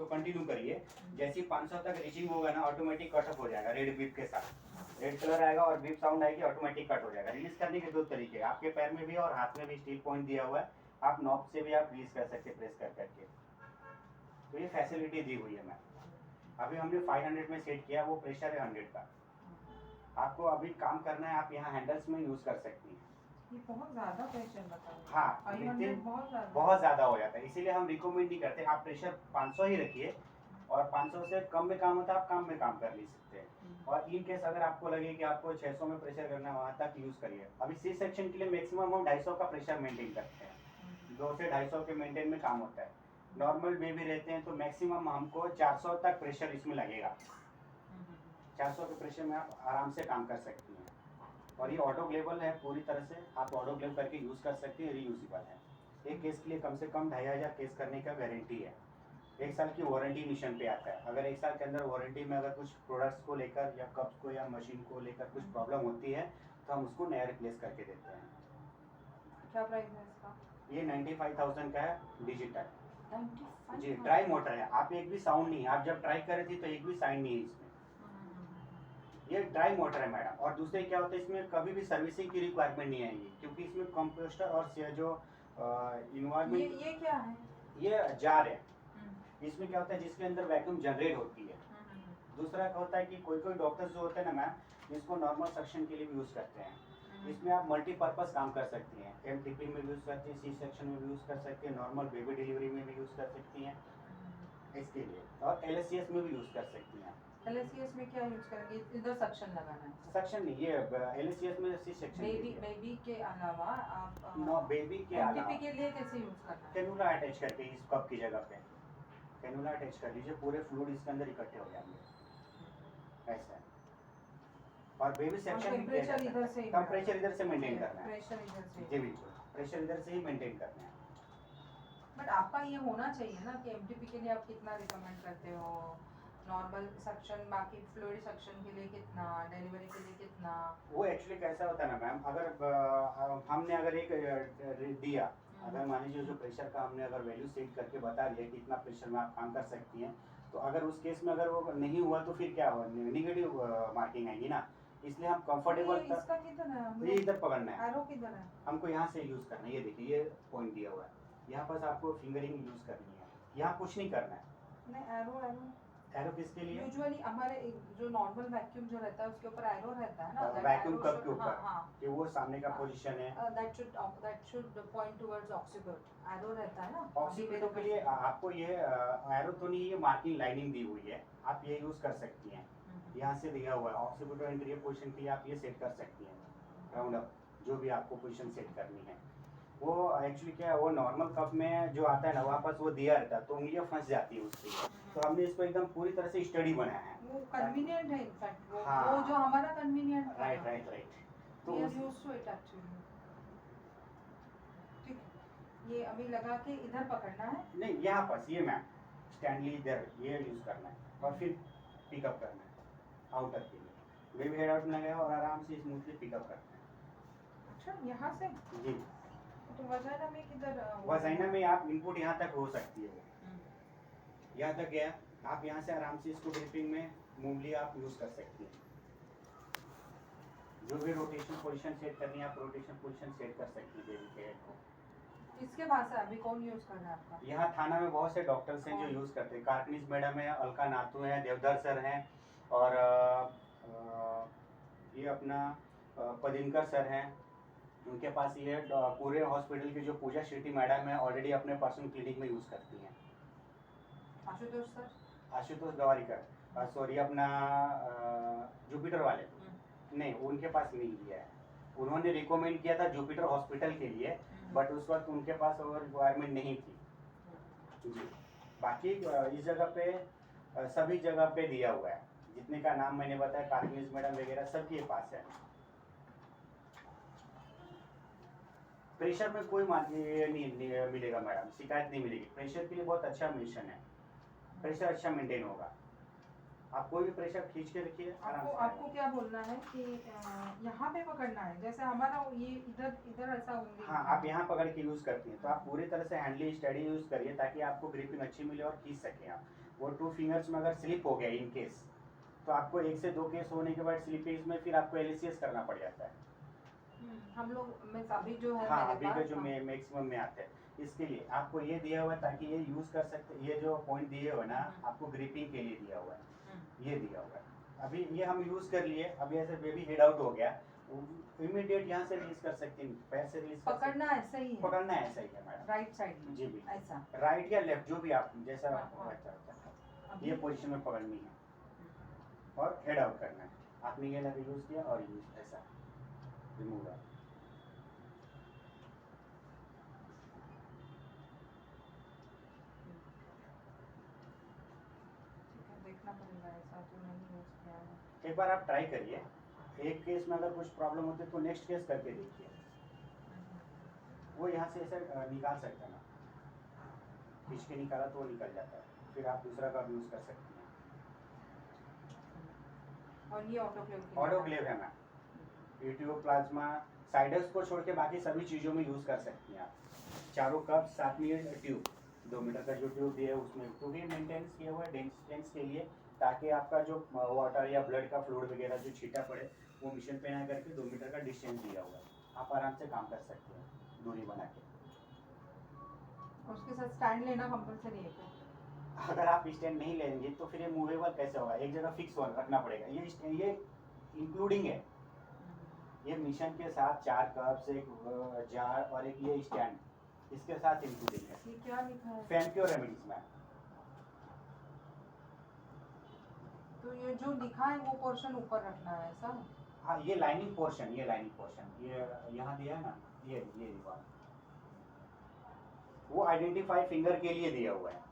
Continue करिए। जैसे ही 500 तक रीचिंग होगा ना, ऑटोमेटिक कट ऑफ हो जाएगा रेड बीप के साथ। रेड कलर आएगा और बीप साउंड आएगी, ऑटोमेटिक कट हो जाएगा। रिलीज करने के दो तरीके, आपके पैर में भी और हाथ में भी स्टील पॉइंट दिया हुआ है, आप नॉब से भी आप रिलीज कर सकते प्रेस कर करके। तो ये फैसिलिटी दी हुई है मैम। अभी हमने 500 में सेट किया, वो प्रेशर है 100 का। आपको अभी काम करना है, आप यहाँ हैंडल्स में यूज कर सकती हैं। ये बहुत ज्यादा प्रेशर बता रहे हैं। हाँ, 500 बहुत ज्यादा हो जाता है, इसीलिए हम रिकमेंड नहीं करते। आप प्रेशर 500 ही रखिए, और 500 से कम में काम होता है, आप कम में काम कर ले सकते हैं। और इन केस अगर आपको लगे कि आपको 600 में प्रेशर करना है, वहाँ तक यूज करिए। अभी सी सेक्शन के लिए मैक्सिमम हम 250 का प्रेशर मेंटेन करते हैं, 2 से 250 के मेंटेन में काम होता है। नॉर्मल बेबी रहते हैं तो मैक्सिमम हमको 400 तक प्रेशर इसमें लगेगा। 400 के प्रेशर में आप आराम से काम कर सकती हैं। और ये ऑटोक्लेवेबल है पूरी तरह से, आप ऑटोक्लेव करके यूज़ कर सकती हैं, रीयूजेबल है। एक केस के लिए कम से कम 2500 केस करने का गारंटी है। 1 साल की वारंटी मिशन पे आता है। अगर 1 साल के अंदर वारंटी में अगर कुछ प्रोडक्ट्स को लेकर या कप्स को या मशीन को लेकर कुछ प्रॉब्लम होती है तो हम उसको नया रिप्लेस करके देते हैं। क्या प्राइस है इसका? ये 95,000 का है, डिजिटल 95 जी। ट्राई मोटर है, आप एक भी साउंड नहीं, आप जब ट्राई कर रही थी तो एक भी साउंड नहीं है इसमें। ये ड्राई मोटर है मैडम। और दूसरे क्या होता है, इसमें कभी भी सर्विसिंग की रिक्वायरमेंट नहीं आएगी, क्योंकि इसमें कंपोस्टर और जो इन्वायरमेंट। ये क्या है? ये जार है। इसमें क्या होता है, जिसके अंदर वैक्यूम जनरेट होती है। दूसरा क्या होता है कि कोई कोई डॉक्टर्स जो होते हैं ना मैम, इसको नॉर्मल सक्शन के लिए भी यूज़ करते हैं। इसमें आप मल्टीपर्पज़ काम कर सकती हैं, एमटीपी में भी यूज़ करती हैं, सी सेक्शन में भी यूज़ कर सकती हैं, नॉर्मल बेबी डिलीवरी में भी यूज़ कर सकती हैं इसके लिए, और एलएससीएस में भी यूज़ कर सकती हैं। एलएससीएस में क्या यूज करेंगे? इधर सक्शन लगाना है? सक्शन नहीं, ये एलएससीएस में सी सेक्शन। बेबी के अलावा आप नो, बेबी के अलावा एमटीपी के लिए कैसे यूज करना है? कैनुला अटैच करके इस कप की जगह पे कैनुला अटैच कर लीजिए, पूरे फ्लूइड इसके अंदर इकट्ठे हो जाएंगे ऐसा। और बेबी सेक्शन टेम्परेचर इधर से ही, टेम्परेचर इधर से मेंटेन करना है। प्रेशर इधर से जी बिल्कुल, प्रेशर इधर से ही मेंटेन करना है। बट आपका ये होना चाहिए ना कि एमटीपी के लिए आप कितना रिकमेंड करते हो, नॉर्मल सक्शन, बाकी फ्लूइड सक्शन के लिए कितना, डिलीवरी के लिए कितना? वो एक्चुअली कैसा होता है ना मैम, अगर हमने अगर एक दिया, अगर मान लीजिए जो प्रेशर का हमने अगर वैल्यू सेट करके बता दिया कि इतना प्रेशर में आप काम कर सकती हैं, तो अगर उस केस में अगर वो नहीं हुआ तो फिर क्या हुआ, नेगेटिव मार्किंग आएगी ना। इसलिए हम कंफर्टेबल इसका किधर है? ये इधर पकड़ना है, एरो किधर है? हमको यहाँ से यूज करना है। ये देखिए, ये पॉइंट दिया हुआ है, यहाँ पर आपको फिंगरिंग यूज करनी है, यहाँ कुछ नहीं करना है। नहीं, एरो एरो किसके लिए? यूजुअली हमारे जो नॉर्मल वैक्यूम जो रहता है उसके ऊपर एरो रहता है ना, वैक्यूम कप के ऊपर। हाँ, कि वो सामने का पोजीशन है, that should point towards occiput. Arrow रहता है ना ऑक्सीपिटो के लिए आपको ये एरो तो नहीं, ये मार्किंग लाइनिंग दी हुई है, आप ये यूज कर सकती हैं। यहाँ से दिया हुआ है ऑक्सीपिटो इंटीरियर पोजीशन के लिए, आप ये सेट कर सकती हैं राउंड अप, जो भी आपको पोजीशन सेट करनी है। वो एक्चुअली क्या है, वो नॉर्मल कप में जो आता है ना, वहाँ पास वो दिया रहता है तो उंगलियाँ फंस जाती है उससे। तो हमने इसको एकदम पूरी तरह से स्टडी बनाया है, वो कन्वीनियंट है इनफैक्ट, हाँ, वो जो हमारा कन्वीनियंट है। राइट। तो we are used to it actually. ठीक, ये अभी लगा के इधर पकड़ना है? नहीं, यहाँ पास ये मैम स्टैंडली इधर ये यूज करना है, और फिर पिकअप करना है आउटर के लिए। बेबी हेड आउट में लगाया और आराम से स्मूथली पिकअप करना है। अच्छा, यहाँ से? जी। तो वजाइना में किधर? वजाइना में आप इनपुट यहाँ तक हो सकती है, वो यहाँ तक गया, आप यहाँ से आराम से इसको ड्रिपिंग में मूवली आप यूज कर सकती हैं। जो भी रोटेशन पोजीशन सेट करनी है, आप रोटेशन पोजीशन सेट कर सकती है बेबी के हेड को। इसके बाद से अभी कौन यूज कर रहा है आपका? यहाँ थाना में बहुत से डॉक्टर्स हैं जो यूज करते हैं। कार्कनिस मैडम है, अलका नातू है, देवधर सर हैं, और ये अपना पदिनकर सर हैं। उनके पास ये पूरे हॉस्पिटल की जो पूजा शेट्टी मैडम है, ऑलरेडी अपने पर्सनल क्लिनिक में यूज करती हैं। आशुतोष सर? आशुतोष गवारीकर, सॉरी अपना जुपिटर वाले, नहीं उनके पास नहीं लिया है, उन्होंने रिकमेंड किया था जुपिटर हॉस्पिटल के लिए, बट उस वक्त उनके पास वो रिक्वायरमेंट नहीं थी जी। बाकी इस जगह पे सभी जगह पे दिया हुआ है, जितने का नाम मैंने बताया, कार्कनिस मैडम वगैरह सबके पास है। प्रेशर में कोई नहीं मिलेगा मैडम, शिकायत नहीं मिलेगी। प्रेशर के लिए बहुत अच्छा मिशन है, प्रेशर अच्छा मेंटेन होगा। आप कोई भी प्रेशर खींच के रखिए आराम से। आपको क्या बोलना है कि यहाँ पे पकड़ना है, जैसे हमारा ये इधर ऐसा होंगे। हाँ, आप यहाँ पकड़ के यूज करती हैं तो आप पूरी तरह से हैंडली स्टडी यूज करिए, ताकि आपको ग्रिपिंग अच्छी मिले और खींच सकें आप। वो 2 फिंगर्स में अगर स्लिप हो गया इन केस, तो आपको 1 से 2 केस होने के बाद स्लिपेज में फिर आपको एलएसीएस करना पड़ जाता है। हम लोग में अभी जो है हाँ, मेरे अभी के पास, जो हाँ। मैक्सिमम में आते हैं, इसके लिए आपको ये दिया हुआ है ताकि ये यूज़ कर सकते, ये जो पॉइंट दिए हुए ना आपको ग्रिपिंग के लिए दिया हुआ है, ये दिया हुआ है। अभी ये हम यूज़ कर लिए, अभी ऐसे बेबी हेड आउट हो गया, इमीडिएट यहाँ से रिलीज कर सकते हैं, पैर से रिलीज कर सकते पकड़ना ऐसा ही हैं। है, पकड़ना ऐसा ही है मैडम, राइट साइड में, जी बिल्कुल, ऐसा। राइट या लेफ्ट जो भी आप जैसा हाँ, आपको हाँ। अच्छा होता है, अभी ये पोजीशन में पकड़नी है और हेड आउट करना है। आपने ये लगा यूज़ किया और यूज ऐसा रिमूव है। ठीक है, देखना पड़ेगा, ऐसा तो नहीं यूज किया है। एक बार आप ट्राई करिए, एक केस में अगर कुछ प्रॉब्लम होती है तो नेक्स्ट केस करके देखिए, वो यहाँ से ऐसे निकाल सकते हैं ना, खींच के निकाला तो वो निकल जाता है, फिर आप दूसरा का यूज़ कर सकते हैं। और ये ऑटोक्लेव ऑटोक्लेव है मैम, यूट्यूब प्लाज्मा साइडर्स को छोड़ के बाकी सभी चीज़ों में यूज़ कर सकती हैं आप। चारों कप साथ में ट्यूब 2 मीटर का जो ट्यूब दिया है उसमें तो भी मेंटेनेंस किया हुआ है डिस्टेंस के लिए, ताकि आपका जो वाटर या ब्लड का फ्लूइड वगैरह जो छीटा पड़े वो मिशन पे ना करके 2 मीटर का डिस्टेंस दिया हुआ है, आप आराम से काम कर सकते हैं दूरी बना के। उसके साथ स्टैंड लेना कंपलसरी है क्या? अगर आप स्टैंड नहीं लेंगे तो फिर ये मूवेबल कैसे होगा, एक जगह फिक्स रखना पड़ेगा, ये इंक्लूडिंग है, ये मिशन के साथ 4 कप्स, एक जार और एक ये स्टैंड, इसके साथ इंक्लूडिंग है। ये क्या लिखा है? फैमक्योर रेमेडीज में। तो ये जो लिखा है वो पोर्शन ऊपर रखना है ऐसा? हाँ, ये लाइनिंग पोर्शन, ये यहाँ दिया है ना, ये देखो, वो आइडेंटिफाई फिंगर के लिए दिया हुआ है।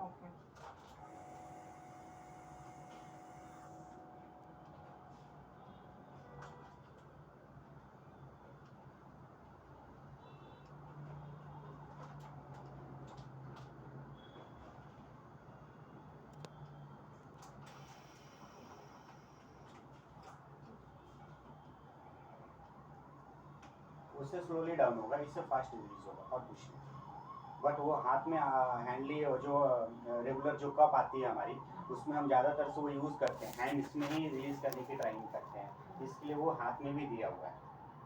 ओके। उससे स्लोली डाउन होगा, इससे फास्ट रिलीज होगा और कुछ नहीं। बट वो हाथ में हैंडली जो रेगुलर जो कप आती है हमारी, उसमें हम ज़्यादातर से वो यूज़ करते हैं, हैंड इसमें ही रिलीज़ करने की ट्राइंग करते हैं, इसके लिए वो हाथ में भी दिया हुआ है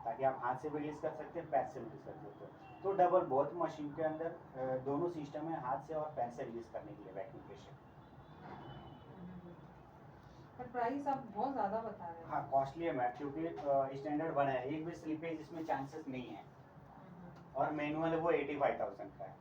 ताकि आप हाथ से भी रिलीज़ कर सकते हैं, पैर से रिलीज़ कर सकते हो। तो डबल बहुत मशीन के अंदर दोनों सिस्टम है, हाथ से और पैर से रिलीज़ करने के लिए वैक्यूम प्रेशर। पर प्राइस आप बहुत ज़्यादा बता रहे हैं। हाँ, कॉस्टली है मैम, क्योंकि स्टैंडर्ड बना है, एक भी स्लिपेज इसमें चांसेस नहीं है, और मैनुअल है वो 85,000 का है,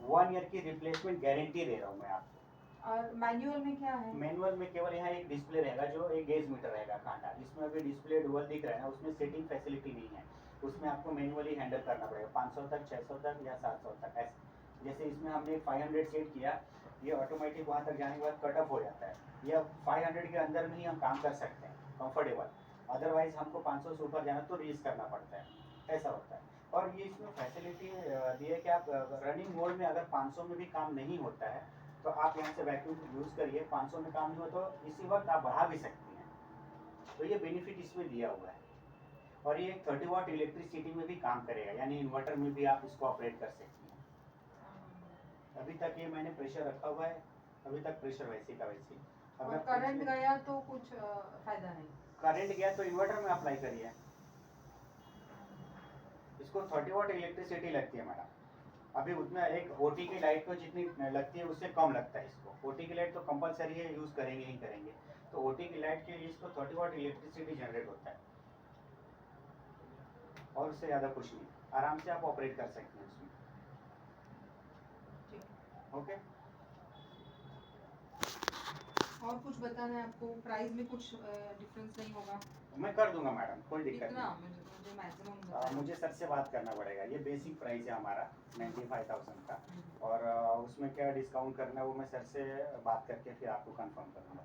1 ईयर की रिप्लेसमेंट गारंटी दे रहा हूँ मैं आपको। और मैनुअल में क्या है? मैनुअल में केवल यहाँ एक डिस्प्ले रहेगा जो एक गेज मीटर रहेगा कांटा, इसमें अभी डिस्प्ले डुअल दिख रहा है ना, उसमें सेटिंग फैसिलिटी नहीं है, उसमें आपको मैनुअली हैंडल करना पड़ेगा 500 तक, 600 तक या 700 तक ऐसे। जैसे इसमें हमने 500 सेट किया, ये ऑटोमेटिक वहाँ तक जाने के बाद कट ऑफ हो जाता है, या 500 के अंदर में ही हम काम कर सकते हैं कंफर्टेबल, अदरवाइज हमको 500 से ऊपर जाना तो रिलीज करना पड़ता है, ऐसा होता है। और ये इसमें फैसिलिटी दी है कि आप रनिंग मोड में अगर 500 में भी काम नहीं होता है तो आप यहाँ से वैक्यूम यूज़ करिए, 500 में काम नहीं हो तो इसी वक्त आप बढ़ा भी सकती हैं, तो ये बेनिफिट इसमें दिया हुआ है। और ये 30 वाट इलेक्ट्रिसिटी में भी काम करेगा, यानी इन्वर्टर में भी आप इसको ऑपरेट कर सकती हैं। अभी तक ये मैंने प्रेशर रखा हुआ है, अभी तक प्रेशर वैसे का वैसे। और करंट गया तो कुछ फायदा नहीं? करंट गया तो इन्वर्टर में अप्लाई करिए, इसको 30 वाट इलेक्ट्रिसिटी लगती है मैडम, अभी उतना एक ओटी की लाइट को जितनी लगती है उससे कम लगता है इसको। ओटी की लाइट तो कंपलसरी है, यूज़ करेंगे ही करेंगे, तो ओटी की लाइट के लिए इसको 30 वाट इलेक्ट्रिसिटी जनरेट होता है, और उससे ज़्यादा कुछ नहीं, आराम से आप ऑपरेट कर सकते हैं उसमें। ओके, और कुछ बताना है आपको? प्राइस में कुछ डिफरेंस नहीं होगा? मैं कर दूंगा मैडम, कोई दिक्कत कितना? नहीं। मुझे मैक्सिमम मुझे सर से बात करना पड़ेगा, ये बेसिक प्राइस है हमारा 95,000 का, और उसमें क्या डिस्काउंट करना है वो मैं सर से बात करके फिर आपको कंफर्म करूँगा।